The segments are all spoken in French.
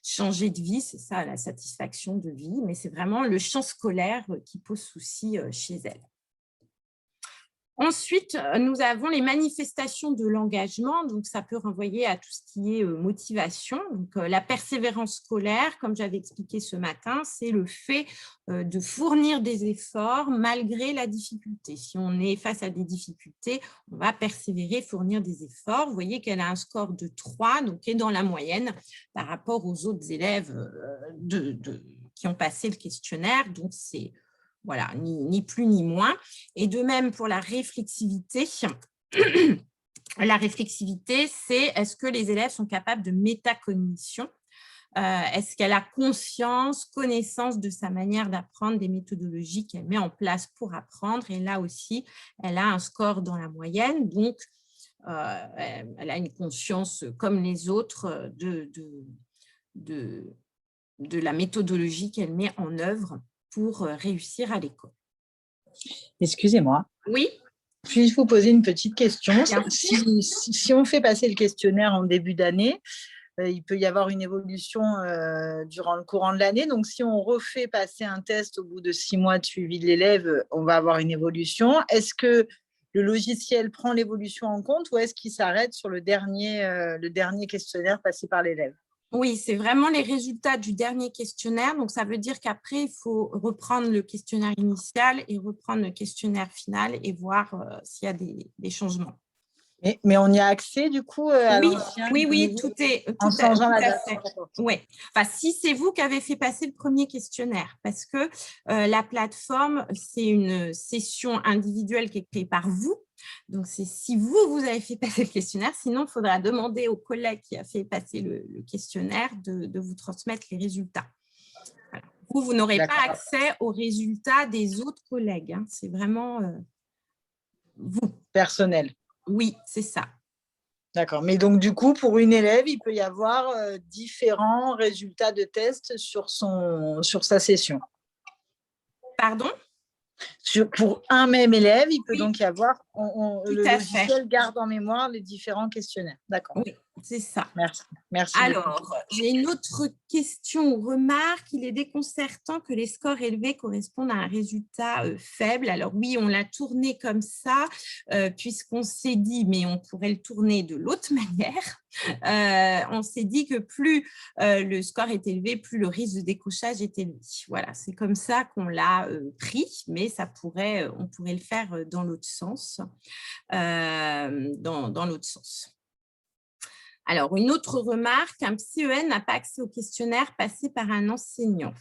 changer de vie, c'est ça la satisfaction de vie, mais c'est vraiment le champ scolaire qui pose souci chez elle. Ensuite, nous avons les manifestations de l'engagement, donc ça peut renvoyer à tout ce qui est motivation. Donc, la persévérance scolaire, comme j'avais expliqué ce matin, c'est le fait de fournir des efforts malgré la difficulté. Si on est face à des difficultés, on va persévérer, fournir des efforts. Vous voyez qu'elle a un score de 3, donc qui est dans la moyenne par rapport aux autres élèves qui ont passé le questionnaire. Donc, c'est voilà, ni plus ni moins. Et de même pour la réflexivité. La réflexivité, c'est est-ce que les élèves sont capables de métacognition? Est-ce qu'elle a conscience, connaissance de sa manière d'apprendre, des méthodologies qu'elle met en place pour apprendre? Et là aussi, elle a un score dans la moyenne. Donc, elle a une conscience comme les autres de la méthodologie qu'elle met en œuvre pour réussir à l'école. Excusez-moi. Oui. Puis-je vous poser une petite question? Bien sûr. Si on fait passer le questionnaire en début d'année, il peut y avoir une évolution durant le courant de l'année. Donc, si on refait passer un test au bout de 6 mois de suivi de l'élève, on va avoir une évolution. Est-ce que le logiciel prend l'évolution en compte ou est-ce qu'il s'arrête sur le dernier questionnaire passé par l'élève? Oui, c'est vraiment les résultats du dernier questionnaire. Donc, ça veut dire qu'après, il faut reprendre le questionnaire initial et reprendre le questionnaire final et voir s'il y a des changements. Mais on y a accès, du coup, à Oui, l'ancien? oui, tout en changeant la date. fait. Oui. Enfin, si c'est vous qui avez fait passer le premier questionnaire, parce que la plateforme, c'est une session individuelle qui est créée par vous. Donc, c'est si vous avez fait passer le questionnaire, sinon, il faudra demander au collègue qui a fait passer le questionnaire de vous transmettre les résultats. Voilà. Vous n'aurez pas accès aux résultats des autres collègues. Hein. C'est vraiment vous. Personnel. Oui, c'est ça. D'accord. Mais donc, du coup, pour une élève, il peut y avoir différents résultats de test sur sa session. Pardon? Pour un même élève, il peut Oui. donc y avoir, le logiciel garde en mémoire les différents questionnaires. D'accord. Oui, c'est ça. Merci. Alors, j'ai une autre question ou remarque. Il est déconcertant que les scores élevés correspondent à un résultat faible. Alors oui, on l'a tourné comme ça, puisqu'on s'est dit, mais on pourrait le tourner de l'autre manière. On s'est dit que plus le score est élevé, plus le risque de décrochage est élevé. Voilà, c'est comme ça qu'on l'a pris, mais on pourrait le faire dans l'autre sens. Dans l'autre sens. Alors, une autre remarque, un PsyEN n'a pas accès au questionnaire passé par un enseignant.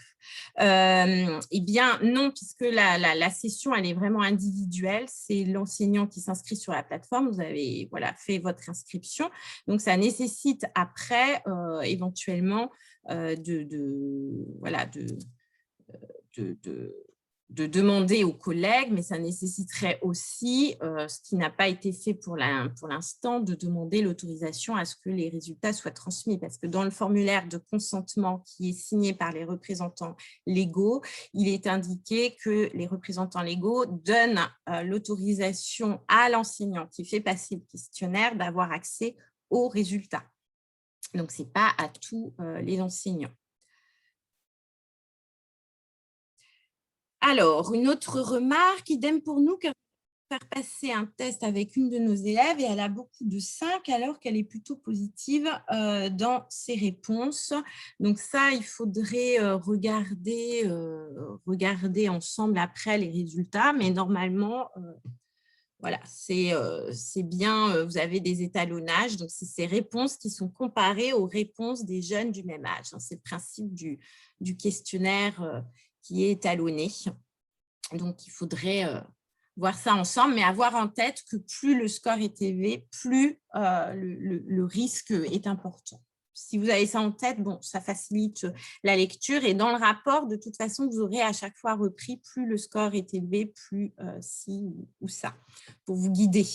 Eh bien, non, puisque la session, elle est vraiment individuelle. C'est l'enseignant qui s'inscrit sur la plateforme. Vous avez fait votre inscription. Donc, ça nécessite après, éventuellement, de demander aux collègues, mais ça nécessiterait aussi, ce qui n'a pas été fait pour l'instant, de demander l'autorisation à ce que les résultats soient transmis. Parce que dans le formulaire de consentement qui est signé par les représentants légaux, il est indiqué que les représentants légaux donnent l'autorisation à l'enseignant qui fait passer le questionnaire d'avoir accès aux résultats. Donc, ce n'est pas à tous les enseignants. Alors, une autre remarque, idem pour nous, car faire passer un test avec une de nos élèves et elle a beaucoup de 5 alors qu'elle est plutôt positive dans ses réponses. Donc ça, il faudrait regarder ensemble après les résultats, mais normalement, voilà, c'est bien, vous avez des étalonnages, donc c'est ces réponses qui sont comparées aux réponses des jeunes du même âge. C'est le principe du questionnaire qui est étalonné. Donc, il faudrait voir ça ensemble, mais avoir en tête que plus le score est élevé, plus le risque est important. Si vous avez ça en tête, bon, ça facilite la lecture. Et dans le rapport, de toute façon, vous aurez à chaque fois repris plus le score est élevé, plus ci ou ça, pour vous guider.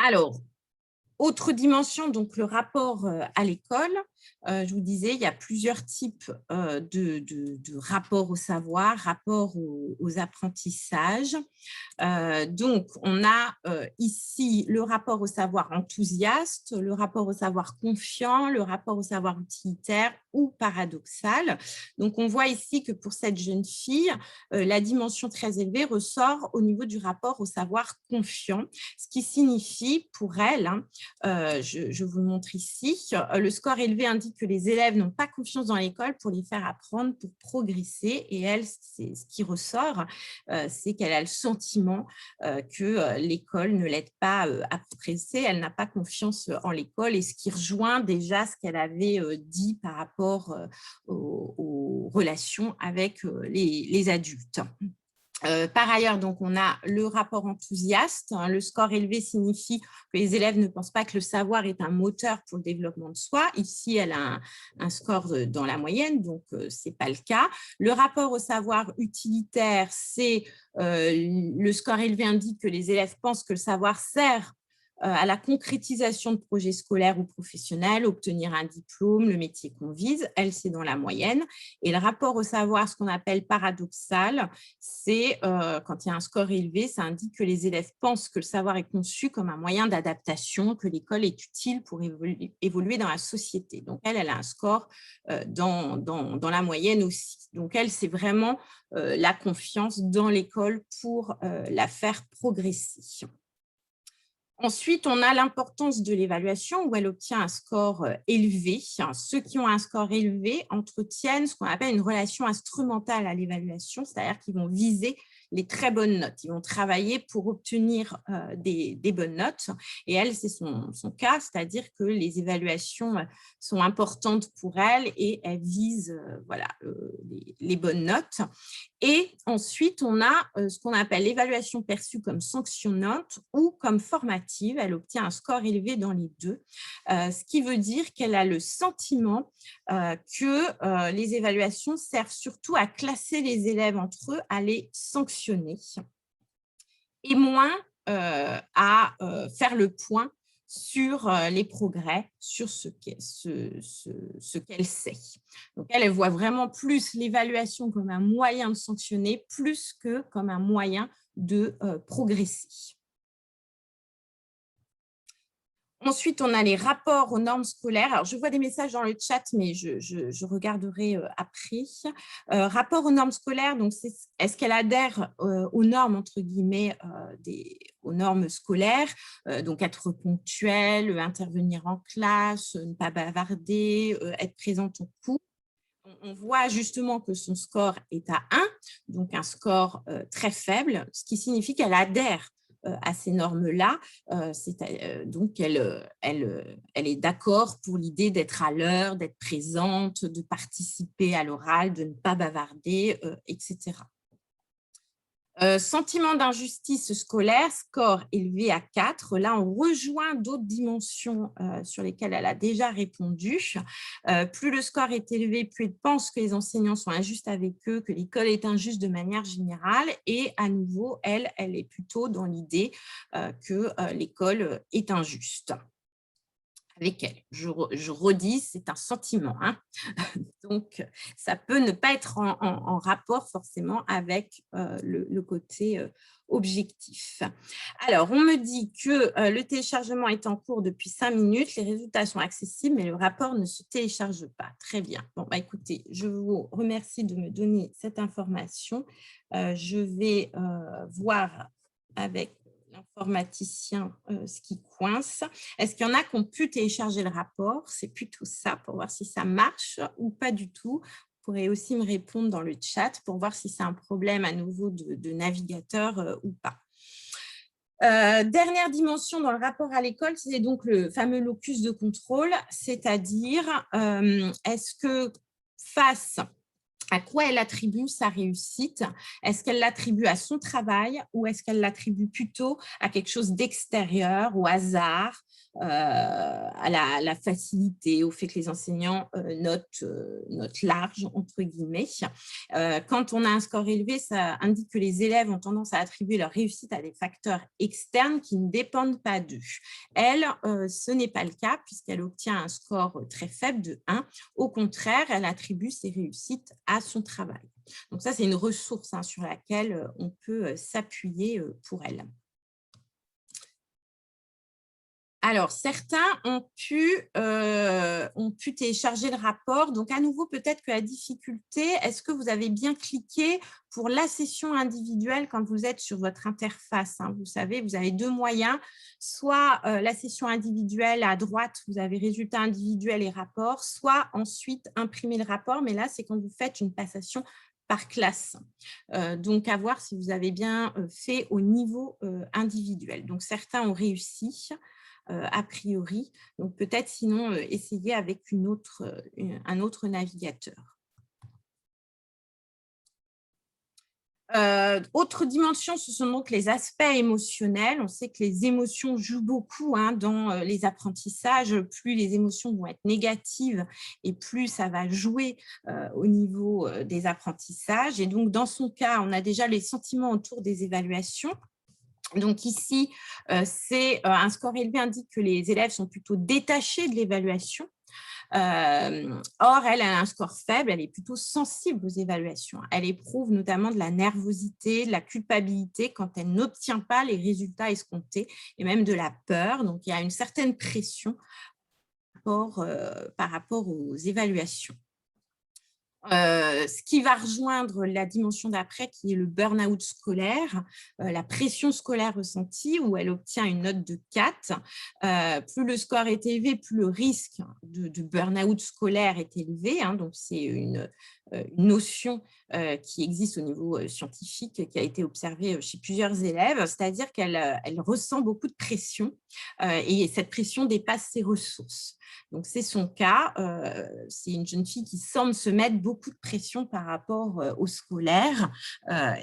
Alors, Autre dimension, donc le rapport à l'école. Je vous disais, il y a plusieurs types de rapports au savoir, rapports aux apprentissages. Donc, on a ici le rapport au savoir enthousiaste, le rapport au savoir confiant, le rapport au savoir utilitaire ou paradoxal. Donc, on voit ici que pour cette jeune fille, la dimension très élevée ressort au niveau du rapport au savoir confiant, ce qui signifie pour elle, je vous le montre ici, le score élevé indique que les élèves n'ont pas confiance dans l'école pour les faire apprendre, pour progresser. Et elle, ce qui ressort, c'est qu'elle a le sentiment que l'école ne l'aide pas à progresser, elle n'a pas confiance en l'école, et ce qui rejoint déjà ce qu'elle avait dit par rapport aux relations avec les adultes. Par ailleurs, donc, on a le rapport enthousiaste. Le score élevé signifie que les élèves ne pensent pas que le savoir est un moteur pour le développement de soi. Ici, elle a un score dans la moyenne, donc ce n'est pas le cas. Le rapport au savoir utilitaire, c'est le score élevé indique que les élèves pensent que le savoir sert à la concrétisation de projets scolaires ou professionnels, obtenir un diplôme, le métier qu'on vise. Elle, c'est dans la moyenne. Et le rapport au savoir, ce qu'on appelle paradoxal, c'est quand il y a un score élevé, ça indique que les élèves pensent que le savoir est conçu comme un moyen d'adaptation, que l'école est utile pour évoluer dans la société. Donc, elle a un score dans la moyenne aussi. Donc, elle, c'est vraiment la confiance dans l'école pour la faire progresser. Ensuite, on a l'importance de l'évaluation où elle obtient un score élevé. Ceux qui ont un score élevé entretiennent ce qu'on appelle une relation instrumentale à l'évaluation, c'est-à-dire qu'ils vont viser les très bonnes notes. Ils vont travailler pour obtenir des bonnes notes. Et elle, c'est son cas, c'est-à-dire que les évaluations sont importantes pour elle et elle vise les bonnes notes. Et ensuite, on a ce qu'on appelle l'évaluation perçue comme sanctionnante ou comme formative. Elle obtient un score élevé dans les deux, ce qui veut dire qu'elle a le sentiment que les évaluations servent surtout à classer les élèves entre eux, à les sanctionner et moins à faire le point sur les progrès, sur ce qu'elle sait. Donc, elle voit vraiment plus l'évaluation comme un moyen de sanctionner, plus que comme un moyen de progresser. Ensuite, on a les rapports aux normes scolaires. Alors, je vois des messages dans le chat, mais je regarderai après. Rapport aux normes scolaires, donc est-ce qu'elle adhère aux normes, entre guillemets, aux normes scolaires, donc être ponctuelle, intervenir en classe, ne pas bavarder, être présente au cours. On voit justement que son score est à 1, donc un score très faible, ce qui signifie qu'elle adhère à ces normes-là. Donc, elle est d'accord pour l'idée d'être à l'heure, d'être présente, de participer à l'oral, de ne pas bavarder, etc. Sentiment d'injustice scolaire, score élevé à 4. Là, on rejoint d'autres dimensions sur lesquelles elle a déjà répondu. Plus le score est élevé, plus elle pense que les enseignants sont injustes avec eux, que l'école est injuste de manière générale. Et à nouveau, elle est plutôt dans l'idée que l'école est injuste avec elle. Je redis, c'est un sentiment. Donc, ça peut ne pas être en rapport forcément avec le côté objectif. Alors, on me dit que le téléchargement est en cours depuis 5 minutes, les résultats sont accessibles, mais le rapport ne se télécharge pas. Très bien. Bon, écoutez, je vous remercie de me donner cette information. Je vais voir avec l'informaticien ce qui coince. Est-ce qu'il y en a qui ont pu télécharger le rapport? C'est plutôt ça, pour voir si ça marche ou pas du tout. Vous pourrez aussi me répondre dans le chat pour voir si c'est un problème à nouveau de navigateur ou pas. Dernière dimension dans le rapport à l'école, c'est donc le fameux locus de contrôle, c'est-à-dire est-ce que face à quoi elle attribue sa réussite. Est-ce qu'elle l'attribue à son travail ou est-ce qu'elle l'attribue plutôt à quelque chose d'extérieur, au hasard, à la facilité, au fait que les enseignants notent large, entre guillemets. Quand on a un score élevé, ça indique que les élèves ont tendance à attribuer leur réussite à des facteurs externes qui ne dépendent pas d'eux. Elle, ce n'est pas le cas puisqu'elle obtient un score très faible de 1. Au contraire, elle attribue ses réussites à son travail. Donc ça, c'est une ressource sur laquelle on peut s'appuyer pour elle. Alors, certains ont pu télécharger le rapport. Donc, à nouveau, peut-être que la difficulté, est-ce que vous avez bien cliqué pour la session individuelle quand vous êtes sur votre interface? Vous savez, vous avez 2 moyens. Soit la session individuelle à droite, vous avez résultats individuels et rapports, soit ensuite imprimer le rapport. Mais là, c'est quand vous faites une passation par classe. Donc, à voir si vous avez bien fait au niveau individuel. Donc, certains ont réussi. A priori. Donc, peut-être sinon essayer avec un autre navigateur. Autre dimension, ce sont donc les aspects émotionnels. On sait que les émotions jouent beaucoup dans les apprentissages. Plus les émotions vont être négatives et plus ça va jouer au niveau des apprentissages. Et donc, dans son cas, on a déjà les sentiments autour des évaluations. Donc ici, un score élevé indique que les élèves sont plutôt détachés de l'évaluation. Or, elle a un score faible, elle est plutôt sensible aux évaluations. Elle éprouve notamment de la nervosité, de la culpabilité quand elle n'obtient pas les résultats escomptés et même de la peur. Donc, il y a une certaine pression par rapport aux évaluations. Ce qui va rejoindre la dimension d'après, qui est le burn-out scolaire, la pression scolaire ressentie, où elle obtient une note de 4. Plus le score est élevé, plus le risque de burn-out scolaire est élevé. Donc, c'est une notion qui existe au niveau scientifique, qui a été observée chez plusieurs élèves, c'est-à-dire qu'elle ressent beaucoup de pression et cette pression dépasse ses ressources. Donc, c'est son cas. C'est une jeune fille qui semble se mettre beaucoup de pression par rapport au scolaire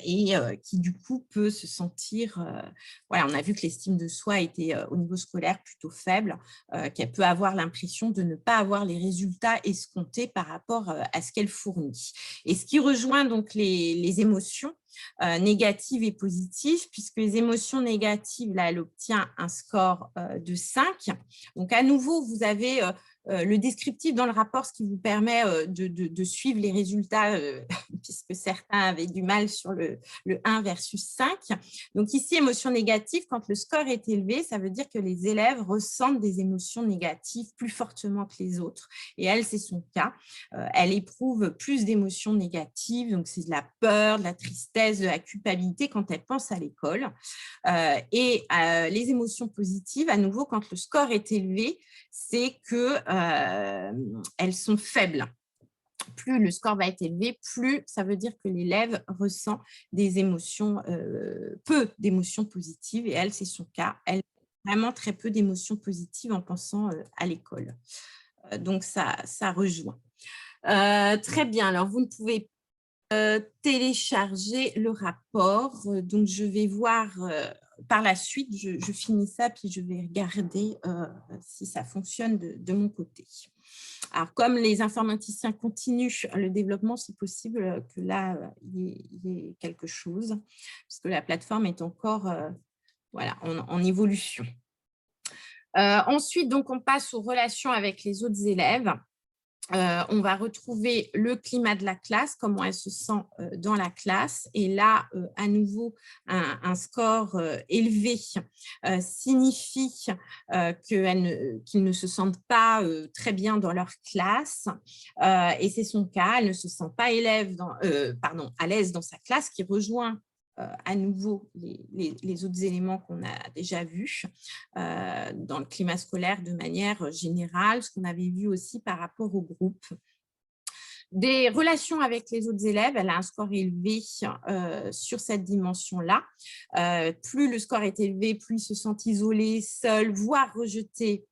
et qui, du coup, peut se sentir… voilà, on a vu que l'estime de soi était au niveau scolaire plutôt faible, qu'elle peut avoir l'impression de ne pas avoir les résultats escomptés par rapport à ce qu'elle fournit. Et ce qui rejoint donc les émotions, négatives et positives, puisque les émotions négatives, là, elle obtient un score de 5. Donc, à nouveau, vous avez le descriptif dans le rapport, ce qui vous permet de suivre les résultats, puisque certains avaient du mal sur le 1 versus 5. Donc, ici, émotions négatives, quand le score est élevé, ça veut dire que les élèves ressentent des émotions négatives plus fortement que les autres. Et elle, c'est son cas. Elle éprouve plus d'émotions négatives, donc c'est de la peur, de la tristesse, de la culpabilité quand elle pense à l'école. Et les émotions positives, à nouveau, quand le score est élevé, c'est qu'elles sont faibles. Plus le score va être élevé, plus ça veut dire que l'élève ressent des émotions, peu d'émotions positives. Et elle, c'est son cas. Elle a vraiment très peu d'émotions positives en pensant à l'école. Donc, ça rejoint. Très bien. Alors, vous ne pouvez télécharger le rapport. Donc, je vais voir par la suite, je finis ça, puis je vais regarder si ça fonctionne de mon côté. Alors, comme les informaticiens continuent le développement, c'est possible que là, il y ait quelque chose, parce que la plateforme est encore voilà, en évolution. Ensuite, donc, on passe aux relations avec les autres élèves. On va retrouver le climat de la classe, comment elle se sent dans la classe. Et là, à nouveau, un score élevé signifie qu'ils ne se sentent pas très bien dans leur classe. Et c'est son cas, elle ne se sent pas à l'aise dans sa classe, qui rejoint à nouveau les autres éléments qu'on a déjà vus dans le climat scolaire de manière générale, ce qu'on avait vu aussi par rapport au groupe. Des relations avec les autres élèves, elle a un score élevé sur cette dimension-là. Plus le score est élevé, plus ils se sentent isolés, seuls, voire rejetés